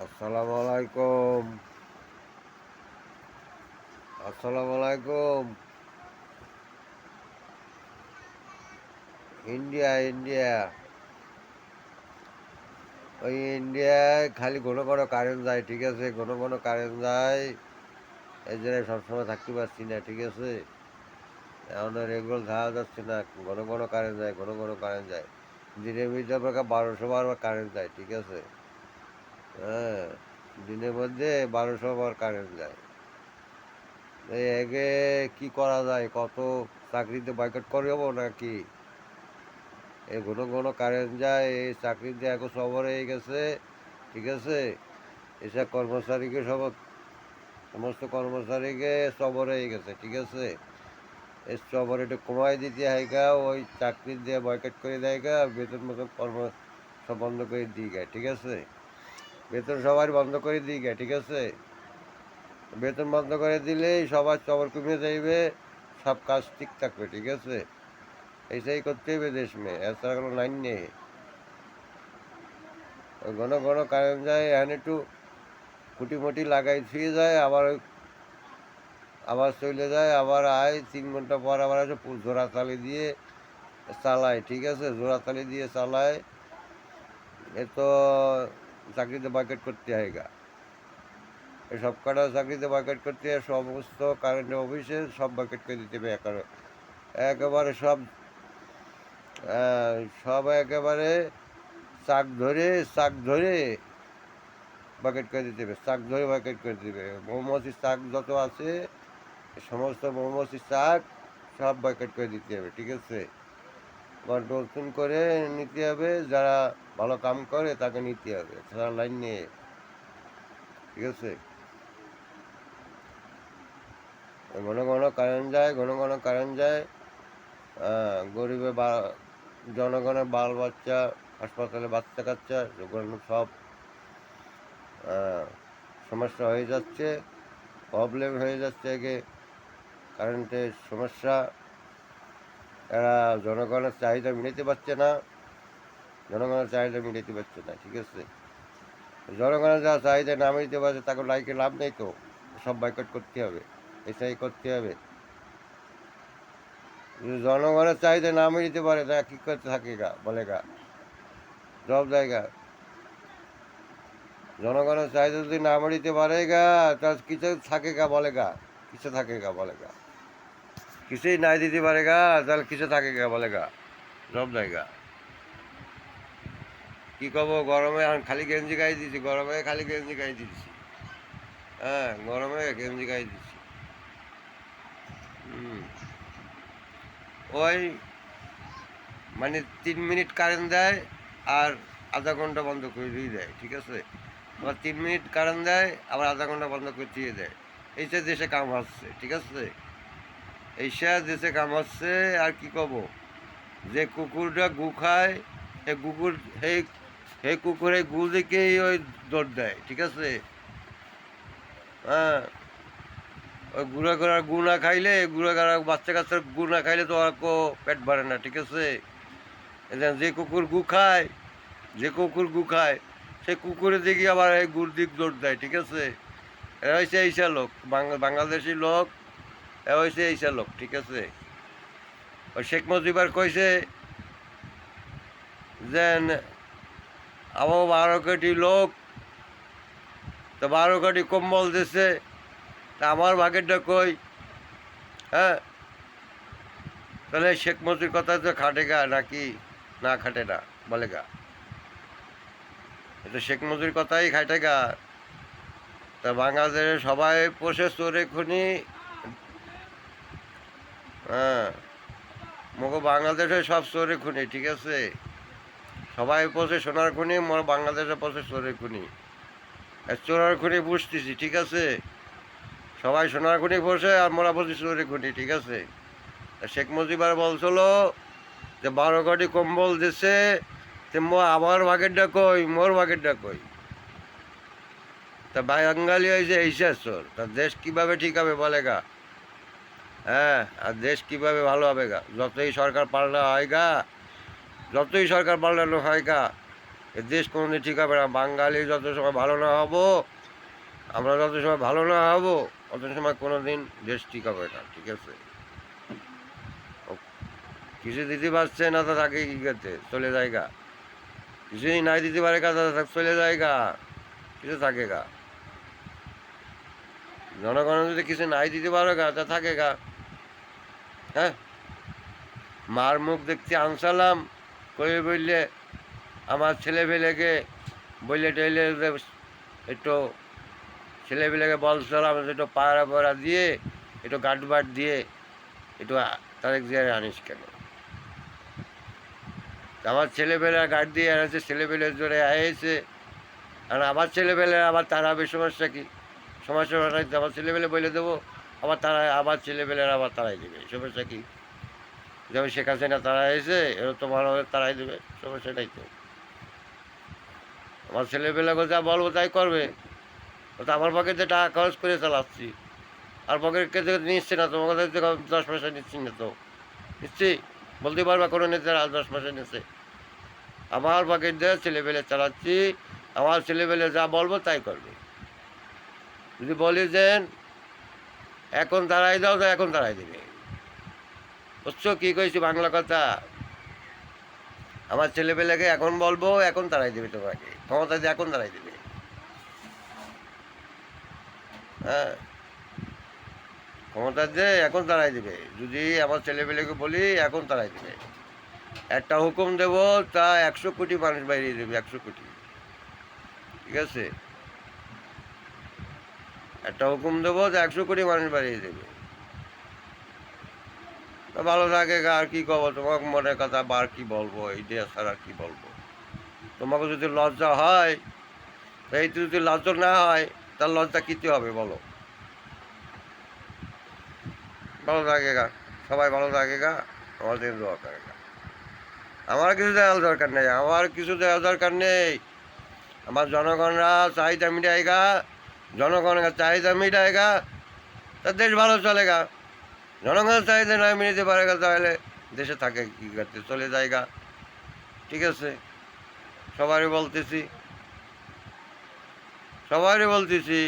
আসসালামু আলাইকুম। আসসালামু আলাইকুম। ইন্ডিয়া ইন্ডিয়া ওই ইন্ডিয়ায় খালি ঘন ঘন কারেন্ট যায়, ঠিক আছে? ঘন ঘন কারেন্ট যায়, এই জন্য সবসময় থাকতে পারছি না, ঠিক আছে? এখন রেগুলার থাকা যাচ্ছে না, ঘন ঘন কারেন্ট যায়, ঘন ঘন কারেন্ট যায়। দিনের মধ্যে আপনার 1200 বার কারেন্ট যায়, ঠিক আছে? হ্যাঁ, দিনের মধ্যে 1200 বার কারেন্ট যায়। এই আগে কি করা যায়? কত চাকরিতে বয়কট করে হবো নাকি? এই ঘন ঘন কারেন্ট যায়, এই চাকরিতে এখন সবর হয়ে গেছে, ঠিক আছে? এসব কর্মচারীকে সমস্ত কর্মচারীকে সবর হয়ে গেছে, ঠিক আছে? এই সবর একটু কমাই দিতে হাইগা, ওই চাকরি দিয়ে বয়কট করে দেয়গা, বেতন মতন সব বন্ধ করে দিয়ে গায়, ঠিক আছে? বেতন সবার বন্ধ করে দিয়ে গায়, ঠিক আছে? বেতন বন্ধ করে দিলেই সবার সবর কমে যাইবে, সব কাজ ঠিক থাকবে, ঠিক আছে? এইটাই করতে হবে দেশ মেয়ে, এছাড়া কোনো লাইন নেই। ঘন ঘন কারেন্ট যায়, এখানে একটু খুঁটিমুটি লাগাই থুয়ে যায়, আবার চলে যায়, আবার আয় 3 ঘন্টা পর আবার আছে জোড়া তালি দিয়ে চালায়, ঠিক আছে? জোড়া তালি দিয়ে চালায়। এ তো চাকরিতে বয়কট করতে হয় গা, এই সব কটা চাকরিতে বয়কট করতে হয়, সমস্ত কারেন্ট অফিসে সব বয়কট করে দিতে হবে একেবারে সব। সব একেবারে চাক ধরে বাকেট করে দিতে হবে, চাক ধরে বাকেট করে দিবে। মৌমাছির চাক যত আছে, সমস্ত মৌমাছির চাক সব বাকেট করে দিতে হবে, ঠিক আছে? নতুন করে নিতে হবে, যারা ভালো কাম করে তাকে নিতে হবে, সারা লাইন নিয়ে, ঠিক আছে? ঘন ঘন কারেন্ট যায়, ঘন ঘন কারেন্ট যায়। গরিবে জনগণের বাল বাচ্চা, হাসপাতালে বাচ্চা কাচ্চা সব সমস্যা হয়ে যাচ্ছে, প্রবলেম হয়ে যাচ্ছে। আগে কারেন্টের সমস্যা, এরা জনগণের চাহিদা মিটাতে পারছে না, জনগণের চাহিদা মিটাতে পারছে না, ঠিক আছে? জনগণের যা চাহিদা না মিটাতে পারছে তাকে লাইকে লাভ নেই, তো সব বয়কট করতে হবে, এটাই করতে হবে। যদি জনগণের চাহিদা না মিটাতে পারে তা কী করতে থাকে গা, বলে গা সব জায়গায়। জনগণের চাহিদা যদি না মিটাতে পারে গা, তার কিছু থাকে গা, বলে গা কিছু থাকে গা, বলে গা কিছুই নাই দিতে পারে গা, তাহলে কিছু থাকে গা, বলে গা সব জায়গা। কি কব, গরমে এখন খালি গেঞ্জি গায়ে দিছি, গরমে খালি গেঞ্জি গায়ে দিচ্ছি। হ্যাঁ, গরমে গেঞ্জি গায়ে দিচ্ছি। ওই মানে 3 মিনিট কারেন্ট দেয়, আর আধা ঘন্টা বন্ধ করে দিয়ে দেয়, ঠিক আছে? আবার 3 মিনিট কারেন্ট দেয়, আবার আধা ঘন্টা বন্ধ করে দিয়ে দেয়। এইসব দেশে কাম হচ্ছে, ঠিক আছে? এইসব দেশে কাম হচ্ছে। আর কি কব, যে কুকুরটা গু খায়, সে কুকুর সেই সেই কুকুরে গু দেখেই ওই দৌড় দেয়, ঠিক আছে? হ্যাঁ, ওই গু না খাইলে, বাচ্চা কাচ্চার গু না খাইলে তো আর পেট ভরে না, ঠিক আছে? যে কুকুর গু খায়, যে কুকুর গু খায়, সে কুকুরের দিকে আবার এই গুড় দিক দৌড় দেয়, ঠিক আছে? এরা হয়েছে এইসা লোক, বাংলাদেশি লোক, এরা হয়েছে এইসা লোক, ঠিক আছে? ওই শেখ মুজিবার কইছে যে আমার 12 কোটি লোক, তো 12 কোটি কম্বল দিছে, তা আমার ভাগেরটা কই? হ্যাঁ, তাহলে শেখ মুজির কথা তো খাটে গা নাকি? না খাটে না, বলে গা এটা শেখ মুজির কথাই খাটে গা। তা বাংলাদেশে সবাই পোষে চোরে খুনি। হ্যাঁ, মোগো বাংলাদেশে সব চোরে খুনি, ঠিক আছে? সবাই পোষে সোনার খুনি, মোর বাংলাদেশে পোষে চোরে খুনি। চোরার খুনি বুঝতেছি, ঠিক আছে? সবাই সোনার খুনি পোষে, আর মোরা বসে চোরে খুনি, ঠিক আছে? শেখ মুজিবার বলছিল যে 12 কোটি কম্বল দিছে, আমার ভাগেরটা কই, মোর ভাগেরটা কই? তা বাঙালি হয়েছে এইসা চোর, তা দেশ কিভাবে ঠিক হবে, বলে গা? হ্যাঁ, আর দেশ কিভাবে ভালো হবে গা? যতই সরকার পাল্টা হয় গা, যতই সরকার পাল্টানো হয় গা, এ দেশ কোনোদিন ঠিক হবে না। বাঙালি যত সময় ভালো না হব, আমরা যত সময় ভালো না হব, অত সময় কোনোদিন দেশ ঠিক হবে না, ঠিক আছে? ও কিছু দিতে পারছে না তো তাকে কি করতে চলে যায়গা, কিছুই নাই দিতে পারে কাজ চলে যায়গা, কিছু থাকে গা। জনগণ যদি কিছু নাই দিতে পারো গা তা থাকে গা। হ্যাঁ, মার মুখ দেখতে আনসালাম কই বললে আমার ছেলেপেলেকে বললে টইলে একটু ছেলেপেলেকে বলছিলাম একটু পায়রা পায়রা দিয়ে একটু গাটবাট দিয়ে একটু তাদের দিয়ে আনিস কেন? আমার ছেলেপেলে গার্ড দিয়ে এনেছে, ছেলেপেলের জোরে আয়েছে। আর আমার ছেলেপেলে আবার তাড়াবে, সমস্যা কি? সমস্যা আমার ছেলেপেলে বলে দেবো, আবার তারা আবার ছেলেপেলের আবার তাড়াই দেবে, সমস্যা কি? যেমন শেখ হাসিনা তাড়াই এসে এর তো ভালোভাবে তাড়াই দেবে, সমস্যাটাই তো। আমার ছেলেপেলেকে যা বলবো তাই করবে। ও তো আমার পকেটে টাকা খরচ করে চালাচ্ছি, আর পকেটকে নিচ্ছে না, তোমার কাছে 10 পয়সা নিচ্ছি না তো, নিচ্ছি? বলতে পারবা কোনো নেতা 10 পয়সা নিচ্ছে? আমার পকেট দিয়ে ছেলেপেলে চালাচ্ছি, আমার ছেলেপেলে যা বলবো তাই করবে। যদি বলি যে এখন তাড়াই দাও তো এখন তাড়াই দেবে, বুঝছো কী কইছি বাংলা কথা? আমার ছেলেপেলেকে এখন বলবো এখন তাড়াই দেবে, তোমাকে ক্ষমতা দিয়ে এখন তাড়াই দেবে। হ্যাঁ, ক্ষমতা দিয়ে এখন তাড়াই দেবে। যদি আমার ছেলেপেলেকে বলি এখন তাড়াই দেবে। একটা হুকুম দেব, তা 100 কোটি মানুষ বাইরে দেবে, 100 কোটি, ঠিক আছে? একটা হুকুম দেবো যে 100 কোটি মানুষ বাড়িয়ে দেবে। তো ভালো থাকে গা, আর কি করবো? তোমাকে মনের কথা বার কি বলবো, এইটা ছাড়া কি বলবো? তোমাকে যদি লজ্জা হয়, এই যদি লজ্জা না হয়, তার লজ্জা কিতে হবে বলো? ভালো থাকে গা, সবাই ভালো থাকে গা, আমাদের দোয়া করে গা। আমার কিছু দেওয়ার দরকার নেই, আমার কিছু দেওয়ার দরকার নেই। আমার জনগণরা চাহিদা মিটাইগা, জনগণের চাহিদা মিটাইগা, তা দেশ ভালো চলে গা। জনগণের চাহিদা না মিটাতে পারে গা, তাহলে দেশে থাকে কি করতে, চলে যায়গা, ঠিক আছে? সবারই বলতেছি, সবারই বলতেছি।